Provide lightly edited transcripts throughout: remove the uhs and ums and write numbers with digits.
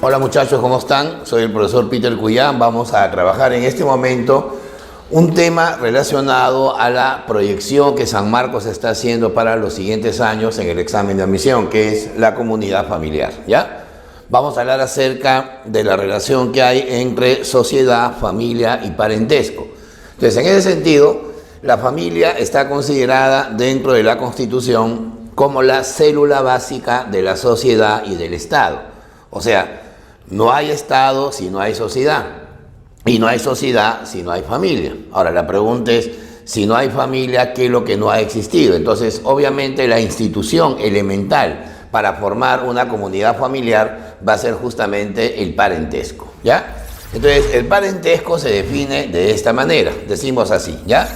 Hola muchachos, ¿cómo están? Soy el profesor Peter Cuyán. Vamos a trabajar en este momento un tema relacionado a la proyección que San Marcos está haciendo para los siguientes años en el examen de admisión, que es la comunidad familiar, ¿ya? Vamos a hablar acerca de la relación que hay entre sociedad, familia y parentesco. Entonces, en ese sentido, la familia está considerada dentro de la Constitución como la célula básica de la sociedad y del Estado. O sea, no hay Estado si no hay sociedad, y no hay sociedad si no hay familia. Ahora, la pregunta es, si no hay familia, ¿qué es lo que no ha existido? Entonces, obviamente, la institución elemental para formar una comunidad familiar va a ser justamente el parentesco, ¿ya? Entonces, el parentesco se define de esta manera, decimos así, ¿ya?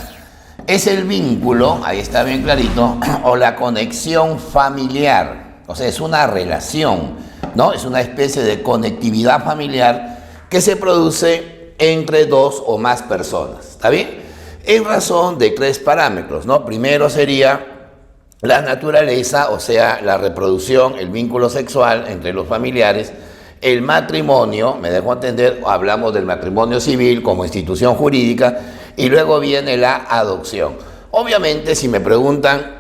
Es el vínculo, ahí está bien clarito, o la conexión familiar, o sea, es una relación, ¿no? Es una especie de conectividad familiar que se produce entre dos o más personas, ¿está bien? En razón de tres parámetros, ¿no? Primero sería la naturaleza, o sea, la reproducción, el vínculo sexual entre los familiares, el matrimonio, me dejo entender, hablamos del matrimonio civil como institución jurídica, y luego viene la adopción. Obviamente, si me preguntan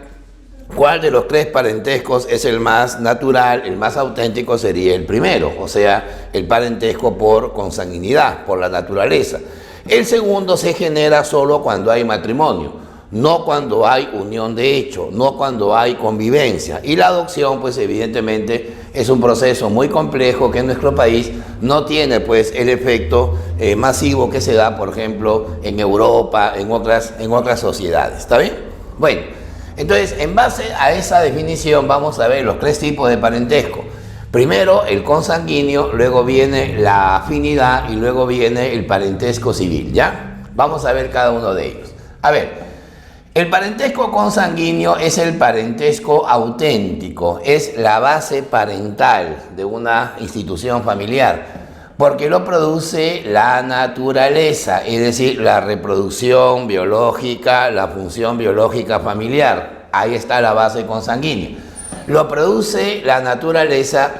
cuál de los tres parentescos es el más natural, el más auténtico, sería el primero, o sea, el parentesco por consanguinidad, por la naturaleza. El segundo se genera solo cuando hay matrimonio, no cuando hay unión de hecho, no cuando hay convivencia. Y la adopción, pues evidentemente, es un proceso muy complejo que en nuestro país no tiene pues el efecto masivo que se da, por ejemplo, en Europa, en otras sociedades. ¿Está bien? Bueno, entonces, en base a esa definición vamos a ver los tres tipos de parentesco. Primero, el consanguíneo, luego viene la afinidad y luego viene el parentesco civil, ¿ya? Vamos a ver cada uno de ellos. A ver, el parentesco consanguíneo es el parentesco auténtico, es la base parental de una institución familiar, porque lo produce la naturaleza, es decir, la reproducción biológica, la función biológica familiar. Ahí está la base consanguínea. Lo produce la naturaleza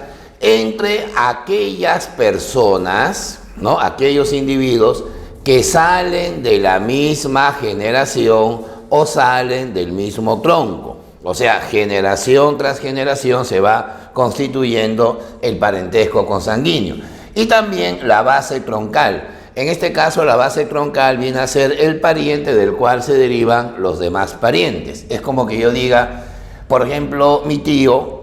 entre aquellas personas, ¿no? Aquellos individuos que salen de la misma generación o salen del mismo tronco. O sea, generación tras generación se va constituyendo el parentesco consanguíneo. Y también la base troncal. En este caso, la base troncal viene a ser el pariente del cual se derivan los demás parientes. Es como que yo diga, por ejemplo, mi tío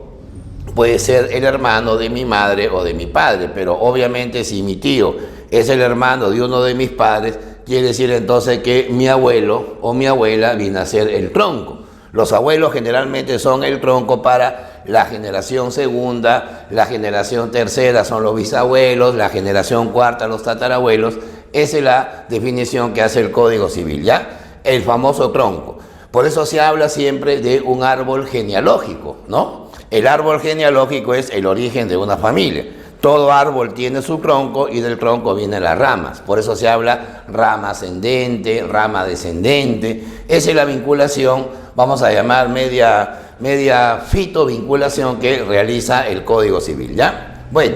puede ser el hermano de mi madre o de mi padre, pero obviamente si mi tío es el hermano de uno de mis padres, quiere decir entonces que mi abuelo o mi abuela viene a ser el tronco. Los abuelos generalmente son el tronco para la generación segunda, la generación tercera son los bisabuelos, la generación cuarta los tatarabuelos. Esa es la definición que hace el Código Civil, ¿ya? El famoso tronco. Por eso se habla siempre de un árbol genealógico, ¿no? El árbol genealógico es el origen de una familia. Todo árbol tiene su tronco y del tronco vienen las ramas. Por eso se habla rama ascendente, rama descendente. Esa es la vinculación, vamos a llamar media fitovinculación que realiza el Código Civil, ¿ya? Bueno,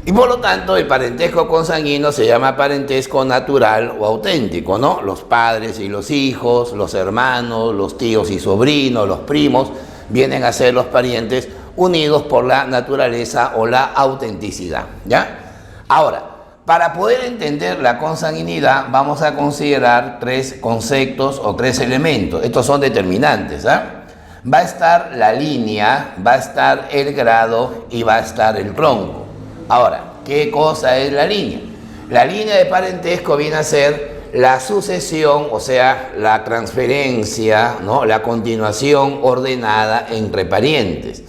y por lo tanto el parentesco consanguíneo se llama parentesco natural o auténtico, ¿no? Los padres y los hijos, los hermanos, los tíos y sobrinos, los primos, vienen a ser los parientes unidos por la naturaleza o la autenticidad, ¿ya? Ahora, para poder entender la consanguinidad, vamos a considerar tres conceptos o tres elementos. Estos son determinantes, ¿ah? Va a estar la línea, va a estar el grado y va a estar el tronco. Ahora, ¿qué cosa es la línea? La línea de parentesco viene a ser la sucesión, o sea, la transferencia, ¿no? La continuación ordenada entre parientes.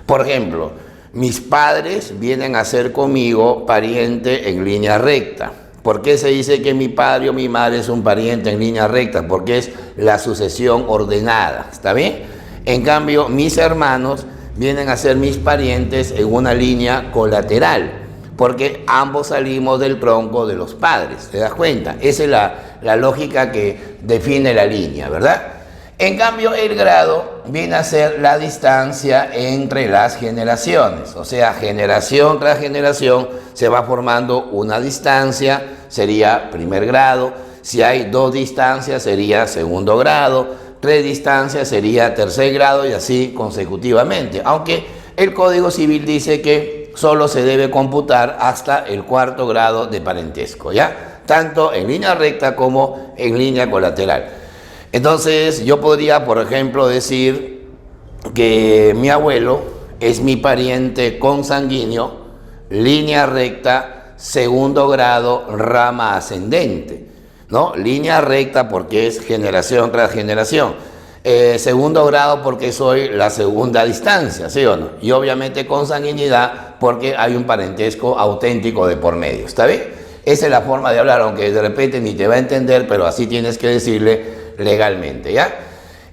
Por ejemplo, mis padres vienen a ser conmigo pariente en línea recta. ¿Por qué se dice que mi padre o mi madre es un pariente en línea recta? Porque es la sucesión ordenada, ¿está bien? En cambio, mis hermanos vienen a ser mis parientes en una línea colateral, porque ambos salimos del tronco de los padres, ¿te das cuenta? Esa es la lógica que define la línea, ¿verdad? En cambio, el grado viene a ser la distancia entre las generaciones. O sea, generación tras generación se va formando una distancia, sería primer grado. Si hay 2 distancias, sería segundo grado. 3 distancias sería tercer grado y así consecutivamente. Aunque el Código Civil dice que solo se debe computar hasta el 4º grado de parentesco, ¿ya? Tanto en línea recta como en línea colateral. Entonces, yo podría, por ejemplo, decir que mi abuelo es mi pariente consanguíneo, línea recta, segundo grado, rama ascendente, ¿no? Línea recta porque es generación tras generación. Segundo grado porque soy la segunda distancia, ¿sí o no? Y obviamente consanguinidad porque hay un parentesco auténtico de por medio, ¿está bien? Esa es la forma de hablar, aunque de repente ni te va a entender, pero así tienes que decirle legalmente, ¿ya?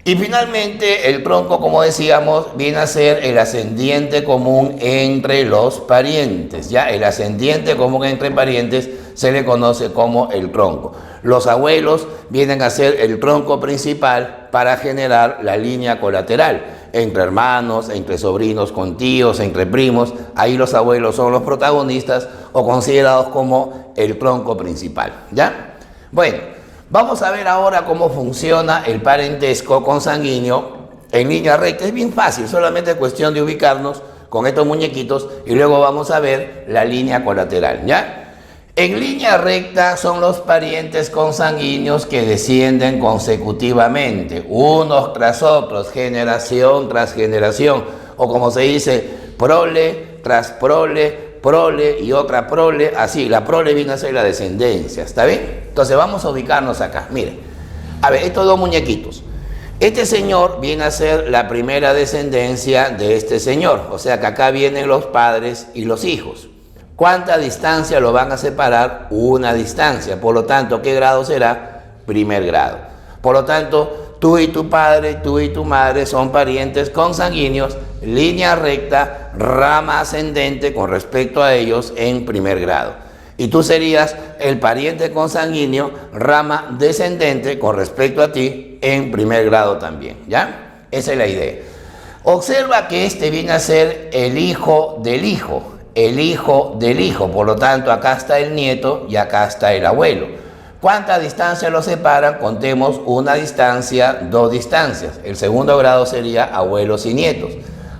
Y finalmente el tronco, como decíamos, viene a ser el ascendiente común entre los parientes, ¿ya? El ascendiente común entre parientes se le conoce como el tronco. Los abuelos vienen a ser el tronco principal para generar la línea colateral, entre hermanos, entre sobrinos con tíos, entre primos. Ahí los abuelos son los protagonistas o considerados como el tronco principal, ¿ya? Bueno, vamos a ver ahora cómo funciona el parentesco consanguíneo en línea recta. Es bien fácil, solamente es cuestión de ubicarnos con estos muñequitos y luego vamos a ver la línea colateral, ¿ya? En línea recta son los parientes consanguíneos que descienden consecutivamente, unos tras otros, generación tras generación, o como se dice, prole tras prole, prole y otra prole, así, la prole viene a ser la descendencia, ¿está bien? Entonces vamos a ubicarnos acá, miren, a ver, estos 2 muñequitos, este señor viene a ser la primera descendencia de este señor, o sea que acá vienen los padres y los hijos. ¿Cuánta distancia lo van a separar? Una distancia, por lo tanto, ¿qué grado será? Primer grado. Por lo tanto, tú y tu padre, tú y tu madre son parientes consanguíneos, línea recta, rama ascendente con respecto a ellos en primer grado. Y tú serías el pariente consanguíneo, rama descendente con respecto a ti en primer grado también, ¿ya? Esa es la idea. Observa que este viene a ser el hijo del hijo, el hijo del hijo, por lo tanto acá está el nieto y acá está el abuelo. ¿Cuánta distancia los separan? Contemos una distancia, 2 distancias. El segundo grado sería abuelos y nietos.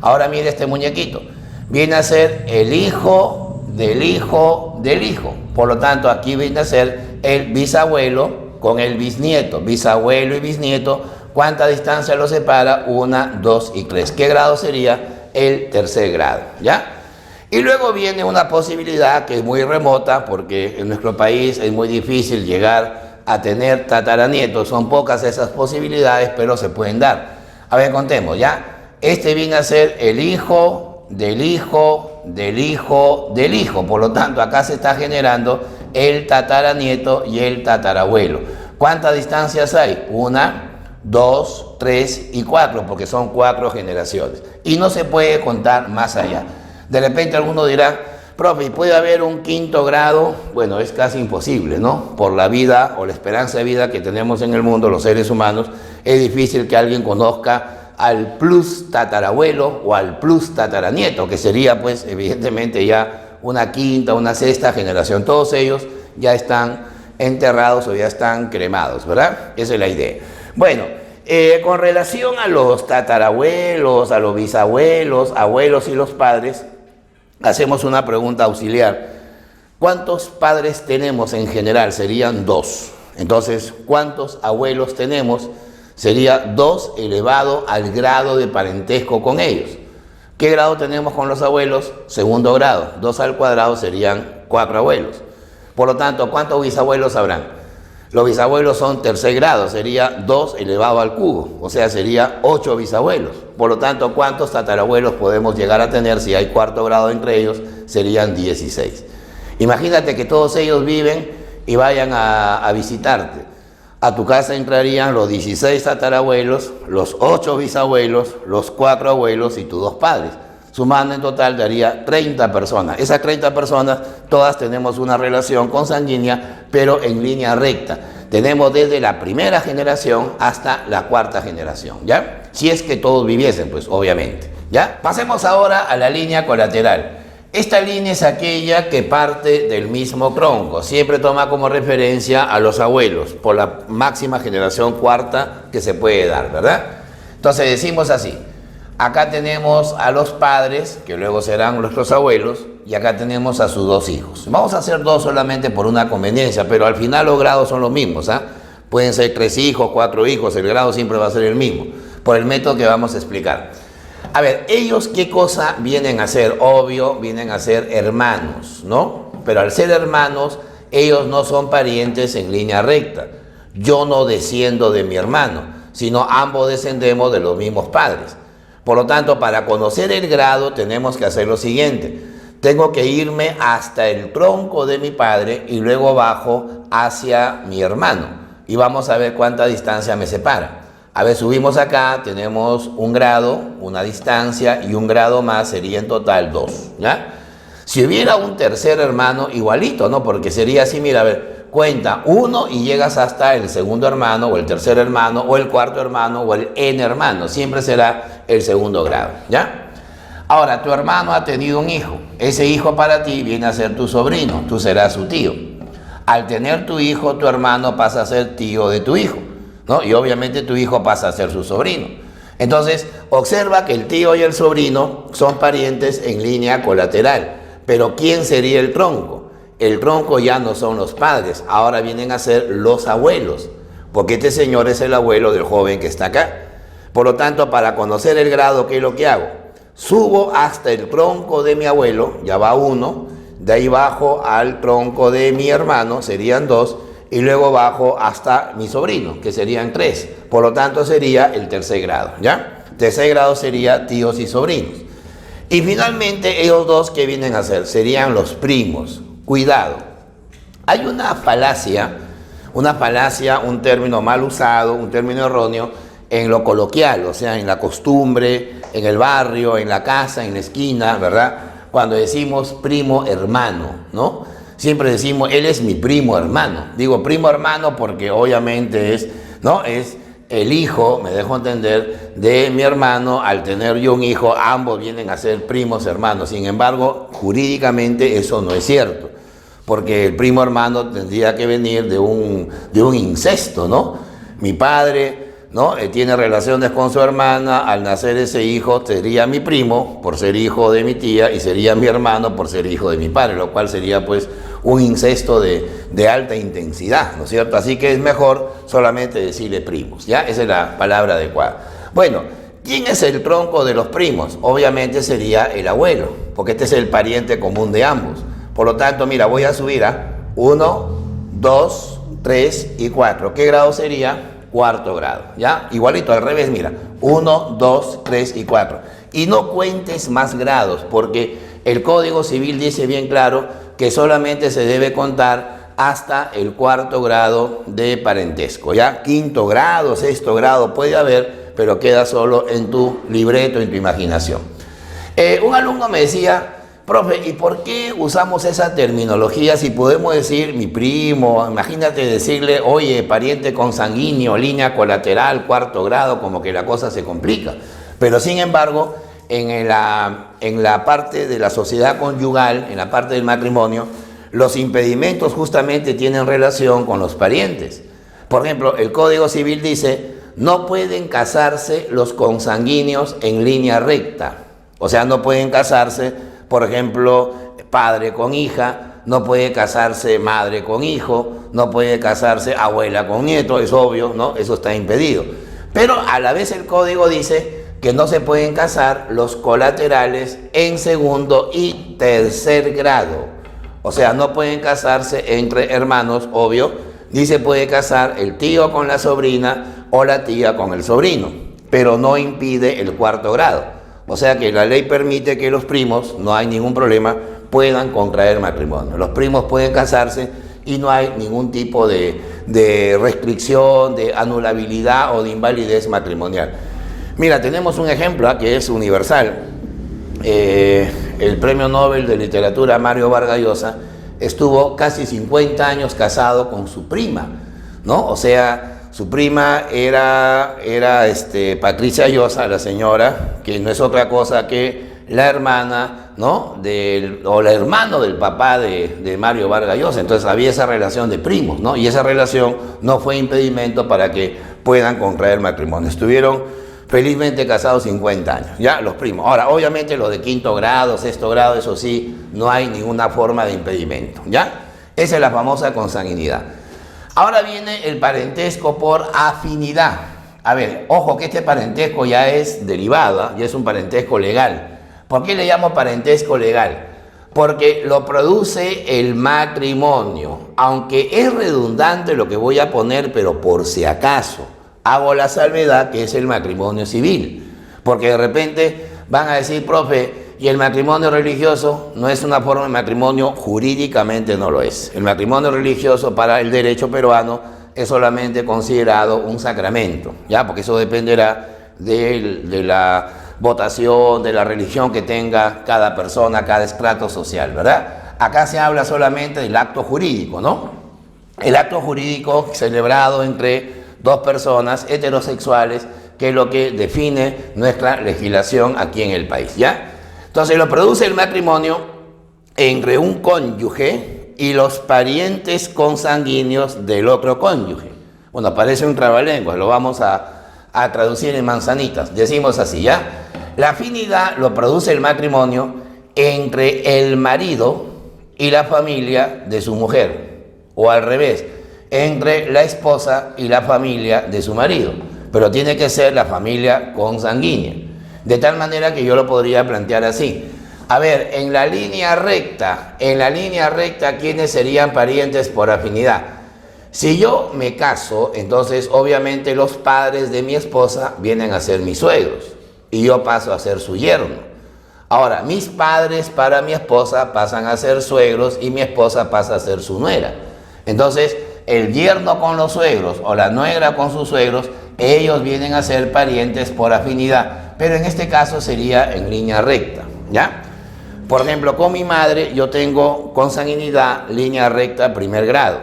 Ahora mire este muñequito, viene a ser el hijo del hijo del hijo, por lo tanto aquí viene a ser el bisabuelo con el bisnieto, bisabuelo y bisnieto. ¿Cuánta distancia los separa? 1, 2 y 3. ¿Qué grado sería? El tercer grado, ¿ya? Y luego viene una posibilidad que es muy remota porque en nuestro país es muy difícil llegar a tener tataranietos. Son pocas esas posibilidades, pero se pueden dar. A ver, contemos, ¿ya? Este viene a ser el hijo del hijo del hijo del hijo. Por lo tanto, acá se está generando el tataranieto y el tatarabuelo. ¿Cuántas distancias hay? 1, 2, 3 y 4, porque son 4 generaciones. Y no se puede contar más allá. De repente alguno dirá, profe, ¿puede haber un 5º grado? Bueno, es casi imposible, ¿no? Por la vida o la esperanza de vida que tenemos en el mundo, los seres humanos, es difícil que alguien conozca al plus tatarabuelo o al plus tataranieto, que sería, pues, evidentemente ya una 5ª, una 6ª generación. Todos ellos ya están enterrados o ya están cremados, ¿verdad? Esa es la idea. Bueno, con relación a los tatarabuelos, a los bisabuelos, abuelos y los padres, hacemos una pregunta auxiliar. ¿Cuántos padres tenemos en general? Serían 2. Entonces, ¿cuántos abuelos tenemos? Sería 2 elevado al grado de parentesco con ellos. ¿Qué grado tenemos con los abuelos? Segundo grado. 2 al cuadrado serían 4 abuelos. Por lo tanto, ¿cuántos bisabuelos habrán? Los bisabuelos son tercer grado, sería 2 elevado al cubo, o sea, sería 8 bisabuelos. Por lo tanto, ¿cuántos tatarabuelos podemos llegar a tener si hay 4º grado entre ellos? Serían 16. Imagínate que todos ellos viven y vayan a visitarte. A tu casa entrarían los 16 tatarabuelos, los 8 bisabuelos, los 4 abuelos y tus 2 padres. Sumando en total daría 30 personas. Esas 30 personas, todas tenemos una relación consanguínea, pero en línea recta. Tenemos desde la primera generación hasta la cuarta generación, ¿ya? Si es que todos viviesen, pues obviamente, ¿ya? Pasemos ahora a la línea colateral. Esta línea es aquella que parte del mismo tronco, siempre toma como referencia a los abuelos, por la máxima generación cuarta que se puede dar, ¿verdad? Entonces decimos así, acá tenemos a los padres, que luego serán nuestros abuelos, y acá tenemos a sus dos hijos. Vamos a hacer dos solamente por una conveniencia, pero al final los grados son los mismos, ¿ah? Pueden ser 3 hijos, 4 hijos, el grado siempre va a ser el mismo, por el método que vamos a explicar. A ver, ellos qué cosa vienen a ser, obvio, vienen a ser hermanos, ¿no? Pero al ser hermanos, ellos no son parientes en línea recta. Yo no desciendo de mi hermano, sino ambos descendemos de los mismos padres. Por lo tanto, para conocer el grado tenemos que hacer lo siguiente. Tengo que irme hasta el tronco de mi padre y luego bajo hacia mi hermano. Y vamos a ver cuánta distancia me separa. A ver, subimos acá, tenemos un grado, una distancia y un grado más, sería en total 2, ¿ya? Si hubiera un tercer hermano, igualito, ¿no? Porque sería así, mira, a ver, cuenta 1 y llegas hasta el segundo hermano, o el tercer hermano, o el cuarto hermano, o el n hermano. Siempre será el segundo grado, ¿ya? Ahora, tu hermano ha tenido un hijo. Ese hijo para ti viene a ser tu sobrino, tú serás su tío. Al tener tu hijo, tu hermano pasa a ser tío de tu hijo, ¿no? Y obviamente tu hijo pasa a ser su sobrino. Entonces, observa que el tío y el sobrino son parientes en línea colateral. Pero ¿quién sería el tronco? El tronco ya no son los padres, ahora vienen a ser los abuelos, porque este señor es el abuelo del joven que está acá. Por lo tanto, para conocer el grado, ¿qué es lo que hago? Subo hasta el tronco de mi abuelo, ya va 1, de ahí bajo al tronco de mi hermano, serían 2, y luego bajo hasta mi sobrino, que serían 3. Por lo tanto, sería el tercer grado, ¿ya? Tercer grado sería tíos y sobrinos. Y finalmente, ellos dos, ¿qué vienen a ser? Serían los primos. Cuidado, hay una falacia, un término mal usado, un término erróneo en lo coloquial, o sea, en la costumbre, en el barrio, en la casa, en la esquina, ¿verdad? Cuando decimos primo hermano, ¿no? Siempre decimos, él es mi primo hermano. Digo primo hermano porque obviamente es, ¿no? Es el hijo, me dejo entender, de mi hermano. Al tener yo un hijo, ambos vienen a ser primos hermanos. Sin embargo, jurídicamente eso no es cierto, porque el primo hermano tendría que venir de un incesto, ¿no? Mi padre, ¿no? Tiene relaciones con su hermana, al nacer ese hijo sería mi primo por ser hijo de mi tía y sería mi hermano por ser hijo de mi padre, lo cual sería pues un incesto de alta intensidad, ¿no es cierto? Así que es mejor solamente decirle primos, ¿ya? Esa es la palabra adecuada. Bueno, ¿quién es el tronco de los primos? Obviamente sería el abuelo, porque este es el pariente común de ambos. Por lo tanto, mira, voy a subir a 1, 2, 3 y 4. ¿Qué grado sería? Cuarto grado, ¿ya? Igualito, al revés, mira, 1, 2, 3 y 4. Y no cuentes más grados, porque el Código Civil dice bien claro que solamente se debe contar hasta el cuarto grado de parentesco, ¿ya? Quinto grado, sexto grado puede haber, pero queda solo en tu libreto, en tu imaginación. Un alumno me decía, profe, ¿y por qué usamos esa terminología si podemos decir mi primo? Imagínate decirle, oye, pariente consanguíneo, línea colateral, cuarto grado, como que la cosa se complica. Pero sin embargo, en la parte de la sociedad conyugal, en la parte del matrimonio, los impedimentos justamente tienen relación con los parientes. Por ejemplo, el Código Civil dice, no pueden casarse los consanguíneos en línea recta. O sea, no pueden casarse, por ejemplo, padre con hija, no puede casarse madre con hijo, no puede casarse abuela con nieto, es obvio, ¿no? Eso está impedido. Pero a la vez el código dice que no se pueden casar los colaterales en segundo y tercer grado. O sea, no pueden casarse entre hermanos, obvio, ni se puede casar el tío con la sobrina o la tía con el sobrino, pero no impide el cuarto grado. O sea que la ley permite que los primos, no hay ningún problema, puedan contraer matrimonio. Los primos pueden casarse y no hay ningún tipo de restricción, de anulabilidad o de invalidez matrimonial. Mira, tenemos un ejemplo que es universal. El Premio Nobel de Literatura Mario Vargas Llosa estuvo casi 50 años casado con su prima. ¿no? O sea, su prima era Patricia Llosa, la señora, que no es otra cosa que la hermana, ¿no? O la hermano del papá de Mario Vargas Llosa. Entonces había esa relación de primos, ¿no? Y esa relación no fue impedimento para que puedan contraer matrimonio. Estuvieron felizmente casados 50 años, ¿ya? Los primos. Ahora, obviamente los de quinto grado, sexto grado, eso sí, no hay ninguna forma de impedimento, ¿ya? Esa es la famosa consanguinidad. Ahora viene el parentesco por afinidad. A ver, ojo que este parentesco ya es derivado, ya es un parentesco legal. ¿Por qué le llamo parentesco legal? Porque lo produce el matrimonio. Aunque es redundante lo que voy a poner, pero por si acaso, hago la salvedad que es el matrimonio civil. Porque de repente van a decir, profe, y el matrimonio religioso no es una forma de matrimonio, jurídicamente no lo es. El matrimonio religioso para el derecho peruano es solamente considerado un sacramento, ¿ya? Porque eso dependerá de la votación, de la religión que tenga cada persona, cada estrato social, ¿verdad? Acá se habla solamente del acto jurídico, ¿no? El acto jurídico celebrado entre dos personas heterosexuales, que es lo que define nuestra legislación aquí en el país, ¿ya? Entonces lo produce el matrimonio entre un cónyuge y los parientes consanguíneos del otro cónyuge. Bueno, parece un trabalenguas, lo vamos a traducir en manzanitas. Decimos así, ¿ya? La afinidad lo produce el matrimonio entre el marido y la familia de su mujer, o al revés, entre la esposa y la familia de su marido, pero tiene que ser la familia consanguínea. De tal manera que yo lo podría plantear así. A ver, en la línea recta, ¿quiénes serían parientes por afinidad? Si yo me caso, entonces obviamente los padres de mi esposa vienen a ser mis suegros y yo paso a ser su yerno. Ahora, mis padres para mi esposa pasan a ser suegros y mi esposa pasa a ser su nuera. Entonces, el yerno con los suegros o la nuera con sus suegros, ellos vienen a ser parientes por afinidad, pero en este caso sería en línea recta, ¿ya? Por ejemplo, con mi madre yo tengo consanguinidad, línea recta, primer grado,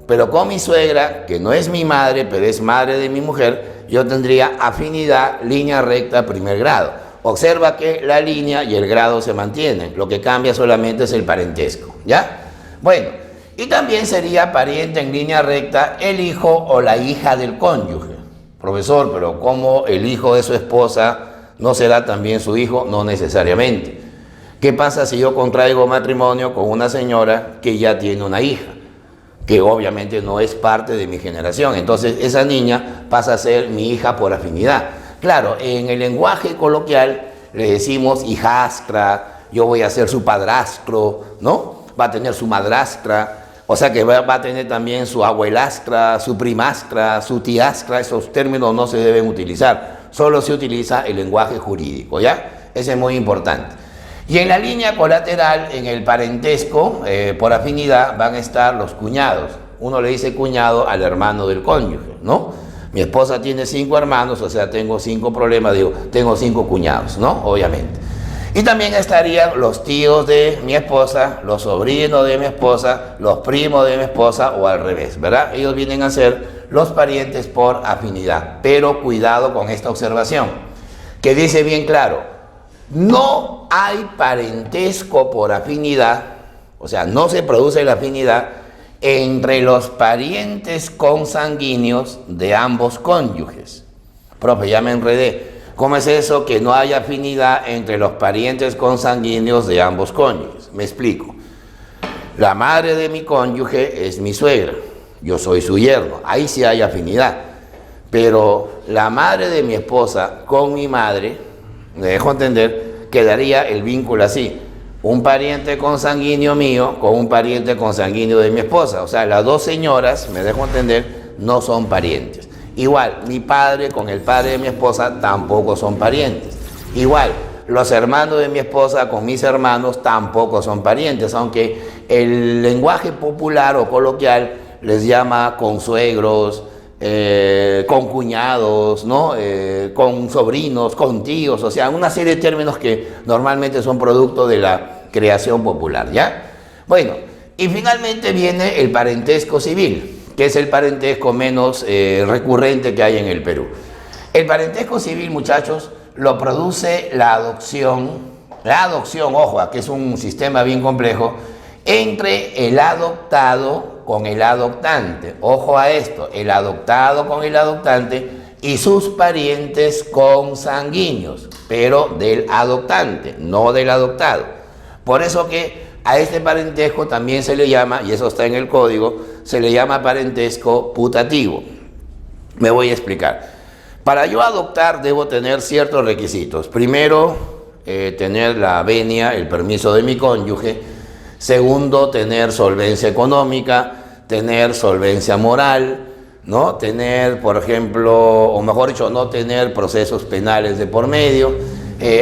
pero con mi suegra, que no es mi madre, pero es madre de mi mujer, yo tendría afinidad, línea recta, primer grado. Observa que la línea y el grado se mantienen, lo que cambia solamente es el parentesco, ¿ya? Bueno, y también sería pariente en línea recta el hijo o la hija del cónyuge. Profesor, pero ¿cómo el hijo de su esposa no será también su hijo? No necesariamente. ¿Qué pasa si yo contraigo matrimonio con una señora que ya tiene una hija, que obviamente no es parte de mi generación? Entonces esa niña pasa a ser mi hija por afinidad. Claro, en el lenguaje coloquial le decimos hijastra, yo voy a ser su padrastro, ¿no? Va a tener su madrastra. O sea que va a tener también su abuelastra, su primastra, su tiastra. Esos términos no se deben utilizar. Solo se utiliza el lenguaje jurídico, ¿ya? Ese es muy importante. Y en la línea colateral, en el parentesco, por afinidad, van a estar los cuñados. Uno le dice cuñado al hermano del cónyuge, ¿no? Mi esposa tiene 5 hermanos, o sea, tengo 5 problemas, digo, tengo 5 cuñados, ¿no? Obviamente. Y también estarían los tíos de mi esposa, los sobrinos de mi esposa, los primos de mi esposa o al revés, ¿verdad? Ellos vienen a ser los parientes por afinidad. Pero cuidado con esta observación, que dice bien claro, no hay parentesco por afinidad, o sea, no se produce la afinidad entre los parientes consanguíneos de ambos cónyuges. Profe, ya me enredé. ¿Cómo es eso que no hay afinidad entre los parientes consanguíneos de ambos cónyuges? Me explico. La madre de mi cónyuge es mi suegra, yo soy su yerno, ahí sí hay afinidad. Pero la madre de mi esposa con mi madre, me dejo entender, quedaría el vínculo así. Un pariente consanguíneo mío con un pariente consanguíneo de mi esposa. O sea, las dos señoras, me dejo entender, no son parientes. Igual, mi padre con el padre de mi esposa tampoco son parientes. Igual, los hermanos de mi esposa con mis hermanos tampoco son parientes, aunque el lenguaje popular o coloquial les llama consuegros, con cuñados, ¿no? Con sobrinos, con tíos, o sea, una serie de términos que normalmente son producto de la creación popular, ¿ya? Bueno, y finalmente viene el parentesco civil, que es el parentesco menos recurrente que hay en el Perú. El parentesco civil, muchachos, lo produce la adopción, ojo, que es un sistema bien complejo, entre el adoptado con el adoptante. Ojo a esto, el adoptado con el adoptante y sus parientes consanguíneos, pero del adoptante, no del adoptado. Por eso que a este parentesco también se le llama, y eso está en el código, se le llama parentesco putativo. Me voy a explicar. Para yo adoptar debo tener ciertos requisitos. Primero, tener la venia, el permiso de mi cónyuge. Segundo, tener solvencia económica, tener solvencia moral, ¿no? Tener, por ejemplo, o mejor dicho, no tener procesos penales de por medio.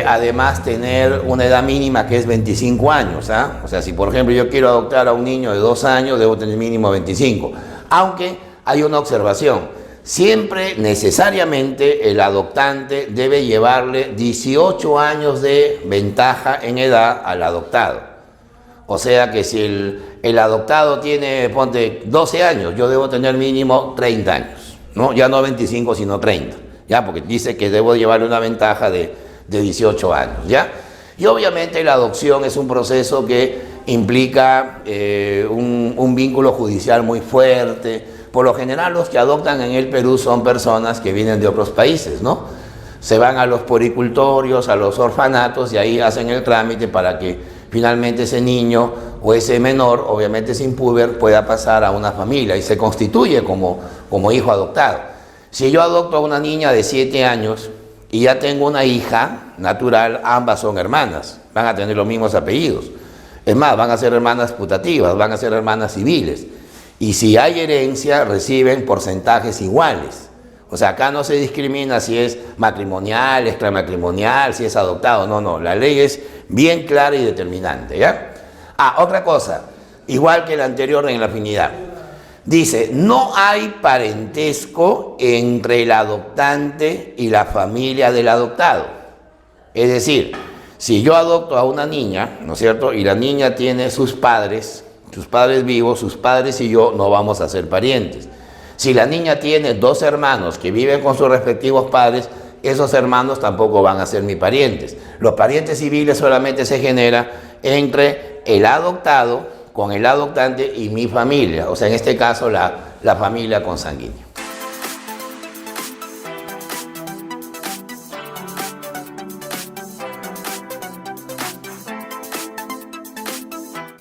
Además, tener una edad mínima que es 25 años. ¿Ah? O sea, si por ejemplo yo quiero adoptar a un niño de 2 años, debo tener mínimo 25. Aunque hay una observación. Siempre, necesariamente, el adoptante debe llevarle 18 años de ventaja en edad al adoptado. O sea que si el adoptado tiene, ponte, 12 años, yo debo tener mínimo 30 años, ¿no? Ya no 25, sino 30, ¿ya? Porque dice que debo llevarle una ventaja de 18 años, ¿ya? Y obviamente la adopción es un proceso que implica un vínculo judicial muy fuerte. Por lo general, los que adoptan en el Perú son personas que vienen de otros países, ¿no? Se van a los poricultorios, a los orfanatos y ahí hacen el trámite para que finalmente ese niño o ese menor, obviamente sin puber, pueda pasar a una familia y se constituye como hijo adoptado. Si yo adopto a una niña de 7 años y ya tengo una hija natural, ambas son hermanas, van a tener los mismos apellidos. Es más, van a ser hermanas putativas, van a ser hermanas civiles. Y si hay herencia, reciben porcentajes iguales. O sea, acá no se discrimina si es matrimonial, extramatrimonial, si es adoptado. No, la ley es bien clara y determinante, ¿ya? Otra cosa, igual que la anterior en la afinidad. Dice, no hay parentesco entre el adoptante y la familia del adoptado. Es decir, si yo adopto a una niña, ¿no es cierto? Y la niña tiene sus padres vivos, sus padres y yo no vamos a ser parientes. Si la niña tiene 2 hermanos que viven con sus respectivos padres, esos hermanos tampoco van a ser mis parientes. Los parientes civiles solamente se generan entre el adoptado con el adoptante y mi familia, o sea, en este caso la familia consanguínea.